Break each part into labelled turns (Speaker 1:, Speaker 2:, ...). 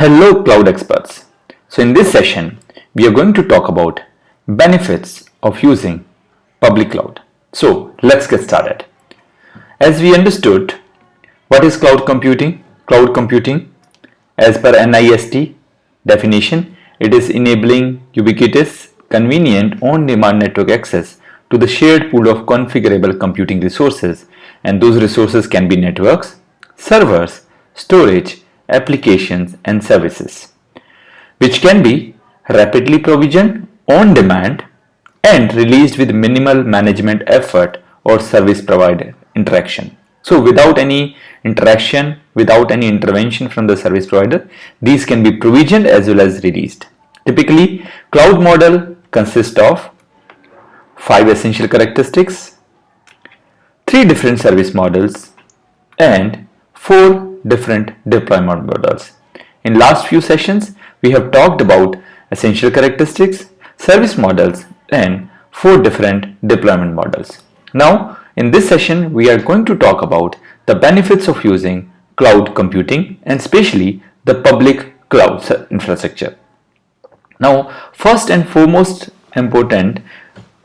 Speaker 1: Hello cloud experts. So in this session we are going to talk about benefits of using public cloud. So let's get started. As we understood, what is cloud computing? Cloud computing, as per NIST definition, it is enabling ubiquitous, convenient, on-demand network access to the shared pool of configurable computing resources, and those resources can be networks, servers, storage, applications and services, which can be rapidly provisioned on demand and released with minimal management effort or service provider interaction. So without any interaction, without any intervention from the service provider, these can be provisioned as well as released. Typically, cloud model consists of 5 essential characteristics, 3 different service models and 4 different deployment models. In last few sessions, we have talked about essential characteristics, service models and 4 different deployment models. Now, in this session, we are going to talk about the benefits of using cloud computing and especially the public cloud infrastructure. Now, first and foremost important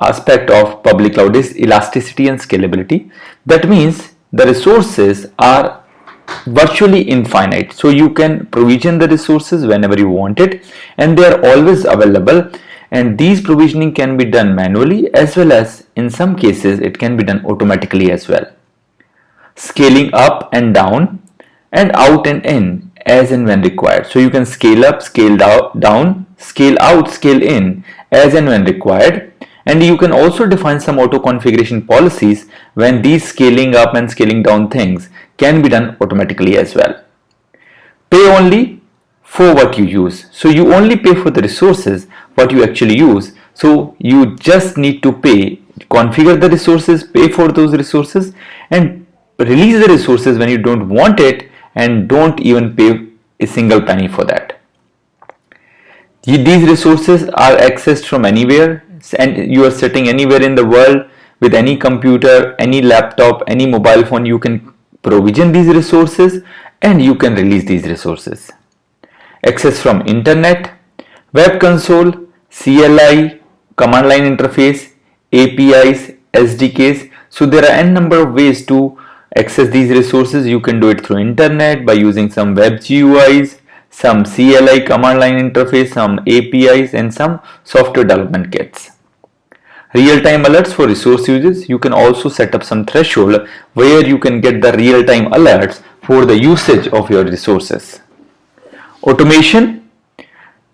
Speaker 1: aspect of public cloud is elasticity and scalability. That means the resources are virtually infinite, so you can provision the resources whenever you want it and they are always available, and these provisioning can be done manually as well as in some cases it can be done automatically as well. Scaling up and down and out and in as and when required, so you can scale up, scale down, scale out, scale in as and when required, and you can also define some auto configuration policies when these scaling up and scaling down things can be done automatically as well. Pay only for what you use. So you only pay for the resources what you actually use. So you just need to pay, configure the resources, pay for those resources and release the resources when you don't want it and don't even pay a single penny for that. These resources are accessed from anywhere and you are sitting anywhere in the world with any computer, any laptop, any mobile phone. You can provision these resources and you can release these resources. Access from internet, web console, CLI, command line interface, APIs, SDKs. So there are n number of ways to access these resources. You can do it through internet by using some web GUIs, some CLI command line interface, some APIs and some software development kits. Real-time alerts for resource users. You can also set up some threshold where you can get the real-time alerts for the usage of your resources. Automation.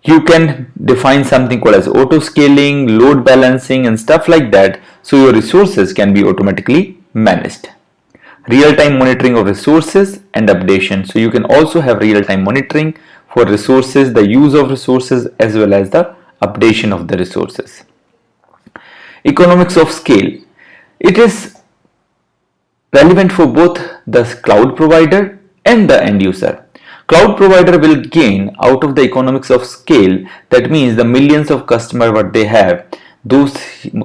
Speaker 1: You can define something called as auto scaling, load balancing and stuff like that, so your resources can be automatically managed. Real-time monitoring of resources and updation. So you can also have real-time monitoring for resources, the use of resources as well as the updation of the resources. Economics of scale. It is relevant for both the cloud provider and the end user. Cloud provider will gain out of the economics of scale. That means the millions of customers what they have, those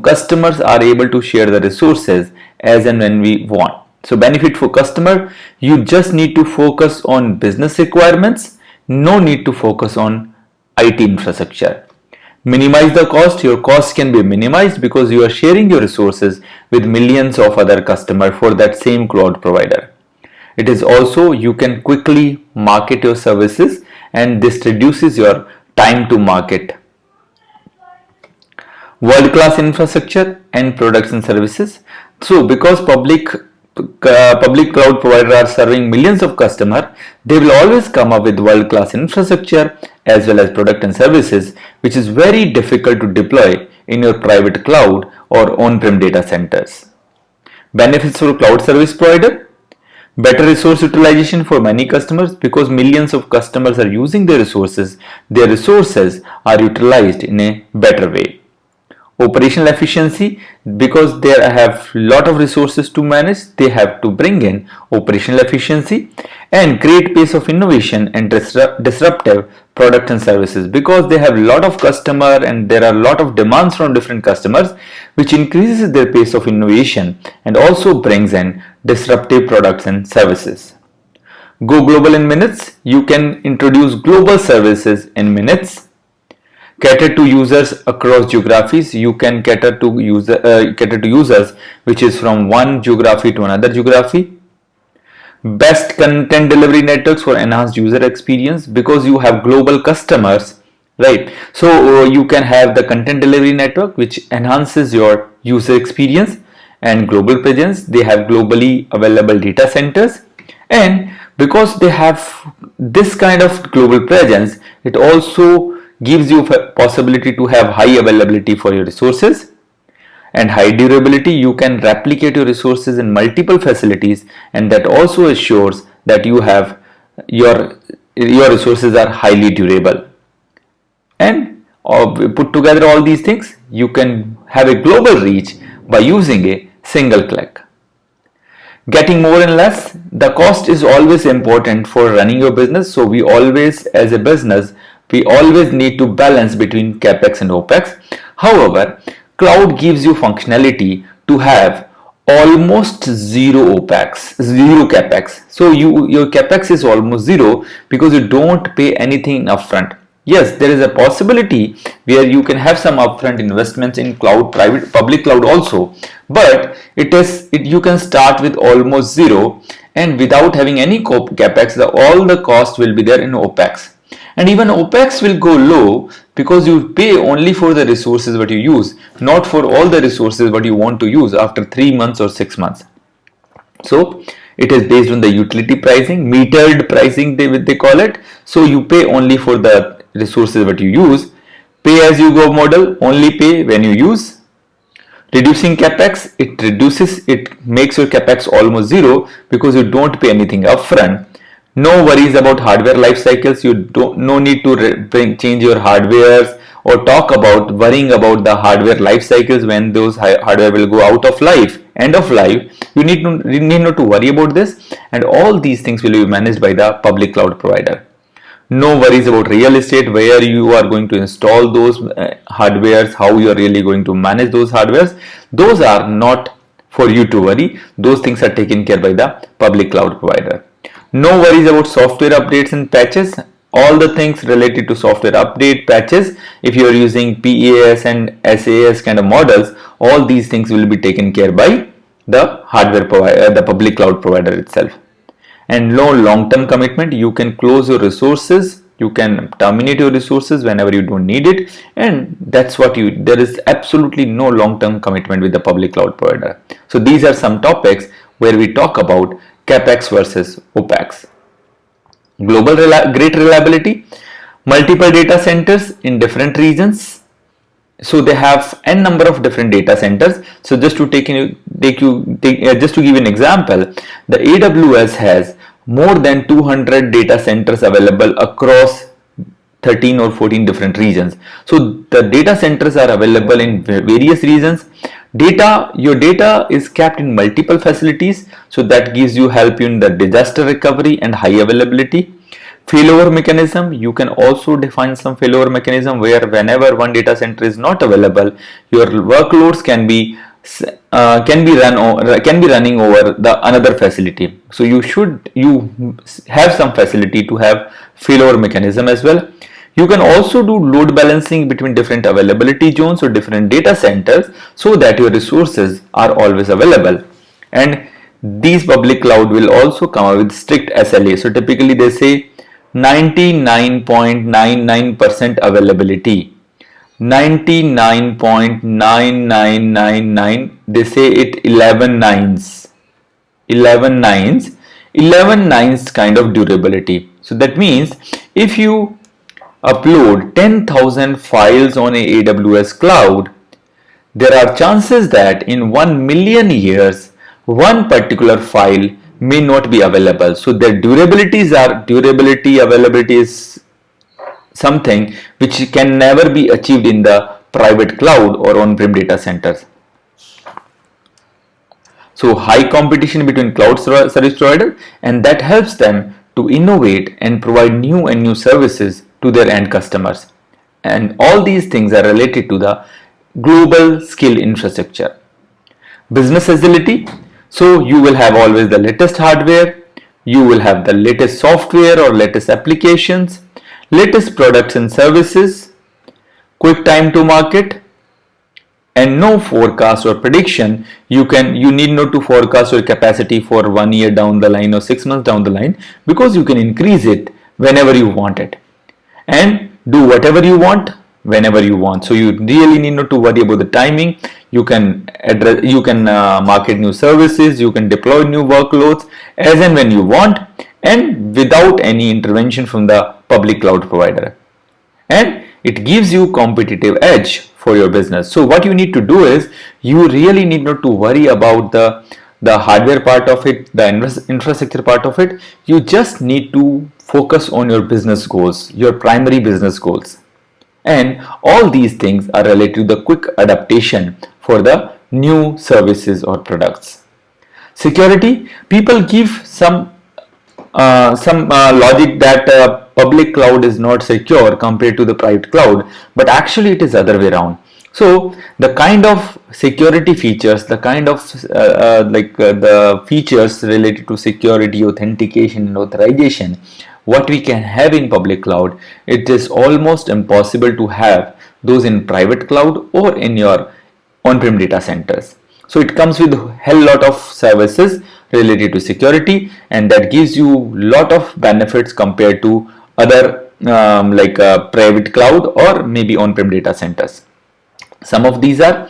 Speaker 1: customers are able to share the resources as and when we want. So benefit for customer, you just need to focus on business requirements, no need to focus on IT infrastructure. Minimize the cost. Your cost can be minimized because you are sharing your resources with millions of other customers for that same cloud provider. It is also you can quickly market your services and this reduces your time to market. World-class infrastructure and products and services. So because public cloud providers are serving millions of customers, they will always come up with world-class infrastructure as well as product and services, which is very difficult to deploy in your private cloud or on-prem data centers. Benefits for cloud service provider. Better resource utilization for many customers because millions of customers are using their resources are utilized in a better way. Operational efficiency, because they have lot of resources to manage, they have to bring in operational efficiency. And great pace of innovation and disruptive product and services, because they have a lot of customer and there are a lot of demands from different customers, which increases their pace of innovation and also brings in disruptive products and services. Go global in minutes. You can introduce global services in minutes. Cater to users across geographies. You can cater to users which is from one geography to another geography. Best content delivery networks for enhanced user experience, because you have global customers, right? So you can have the content delivery network which enhances your user experience and global presence. They have globally available data centers, and because they have this kind of global presence, it also gives you a possibility to have high availability for your resources and high durability. You can replicate your resources in multiple facilities, and that also assures that you have your resources are highly durable. And put together all these things, you can have a global reach by using a single click. Getting more and less, the cost is always important for running your business. So we always, as a business, we always need to balance between capex and opex. However, cloud gives you functionality to have almost zero opex, zero capex. So your capex is almost zero because you don't pay anything upfront. Yes, there is a possibility where you can have some upfront investments in cloud, private, public cloud also, but you can start with almost zero, and without having any capex, all the cost will be there in opex. And even opex will go low because you pay only for the resources what you use, not for all the resources what you want to use after 3 months or 6 months. So it is based on the utility pricing, metered pricing they call it. So you pay only for the resources what you use. Pay as you go model, only pay when you use. Reducing capex, it makes your capex almost zero because you don't pay anything upfront. No worries about hardware life cycles. No need to change your hardwares or talk about worrying about the hardware life cycles when those hardware will go out of life, end of life. You need not to worry about this, and all these things will be managed by the public cloud provider. No worries about real estate, where you are going to install those hardwares, how you are really going to manage those hardwares. Those are not for you to worry. Those things are taken care by the public cloud provider. No worries about software updates and patches. All the things related to software update, patches, if you are using PaaS and SaaS kind of models, all these things will be taken care by the hardware provider, the public cloud provider itself. And no long-term commitment. You can close your resources, you can terminate your resources whenever you don't need it, and that's what there is absolutely no long-term commitment with the public cloud provider. So these are some topics where we talk about capex versus opex. Global great reliability, multiple data centers in different regions. So they have n number of different data centers. So just to just to give an example, the AWS has more than 200 data centers available across 13 or 14 different regions. So the data centers are available in various regions. Your data is kept in multiple facilities, so that gives you help in the disaster recovery and high availability. Failover mechanism, you can also define some failover mechanism where whenever one data center is not available, your workloads can be running over the another facility. So you have some facility to have failover mechanism as well. You can also do load balancing between different availability zones or different data centers so that your resources are always available. And these public cloud will also come up with strict SLA. So typically they say 99.99% availability. 99.9999, they say it 11 nines kind of durability. So that means if you upload 10,000 files on a AWS cloud, there are chances that in 1 million years one particular file may not be available. So their availability is something which can never be achieved in the private cloud or on-prem data centers. So high competition between cloud service providers, and that helps them to innovate and provide new services to their end customers. And all these things are related to the global skill infrastructure. Business agility. So you will have always the latest hardware. You will have the latest software or latest applications, latest products and services, quick time to market, and no forecast or prediction. You need not to forecast your capacity for 1 year down the line or 6 months down the line, because you can increase it whenever you want it and do whatever you want whenever you want. So you really need not to worry about the timing. You can market new services, you can deploy new workloads as and when you want, and without any intervention from the public cloud provider. And it gives you competitive edge for your business. So what you need to do is, you really need not to worry about the hardware part of it, the infrastructure part of it. You just need to focus on your business goals, your primary business goals. And all these things are related to the quick adaptation for the new services or products. Security, people give some logic that public cloud is not secure compared to the private cloud, but actually it is other way around. So the kind of security features, the kind of the features related to security, authentication and authorization, what we can have in public cloud, it is almost impossible to have those in private cloud or in your on-prem data centers. So it comes with a hell lot of services related to security, and that gives you lot of benefits compared to other private cloud or maybe on-prem data centers. Some of these are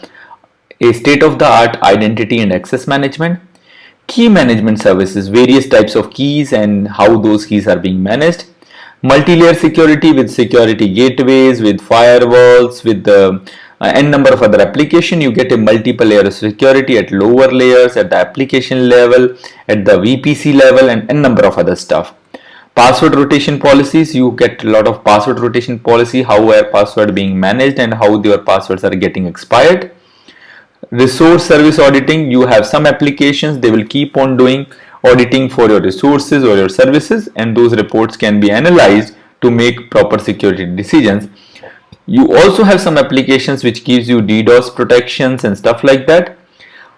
Speaker 1: a state-of-the-art identity and access management, key management services, various types of keys and how those keys are being managed, multi-layer security with security gateways, with firewalls, with the n number of other applications. You get a multiple layer of security at lower layers, at the application level, at the VPC level, and n number of other stuff. Password rotation policies, you get a lot of password rotation policy, how a password being managed and how your passwords are getting expired. Resource service auditing, you have some applications, they will keep on doing auditing for your resources or your services, and those reports can be analyzed to make proper security decisions. You also have some applications which gives you DDoS protections and stuff like that.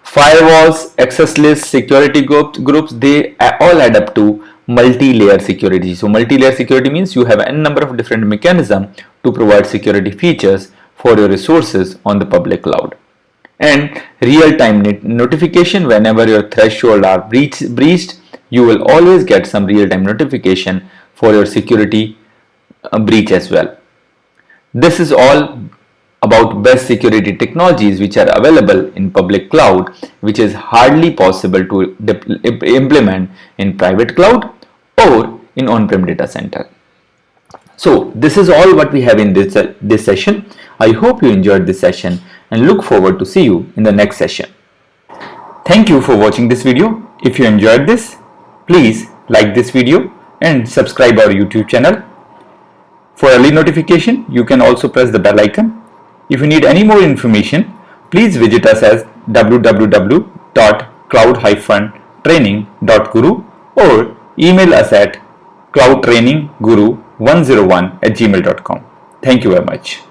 Speaker 1: Firewalls, access lists, security groups, they all add up to multi-layer security. So multi-layer security means you have n number of different mechanisms to provide security features for your resources on the public cloud. And real-time notification, whenever your threshold are breached, you will always get some real-time notification for your security breach as well. This is all about best security technologies which are available in public cloud, which is hardly possible to implement in private cloud or in on-prem data center. So this is all what we have in this session. I hope you enjoyed this session and look forward to see you in the next session. Thank you for watching this video. If you enjoyed this, please like this video and subscribe our YouTube channel. For early notification, you can also press the bell icon. If you need any more information, please visit us at www.cloud-training.guru or email us at cloudtrainingguru101@gmail.com. Thank you very much.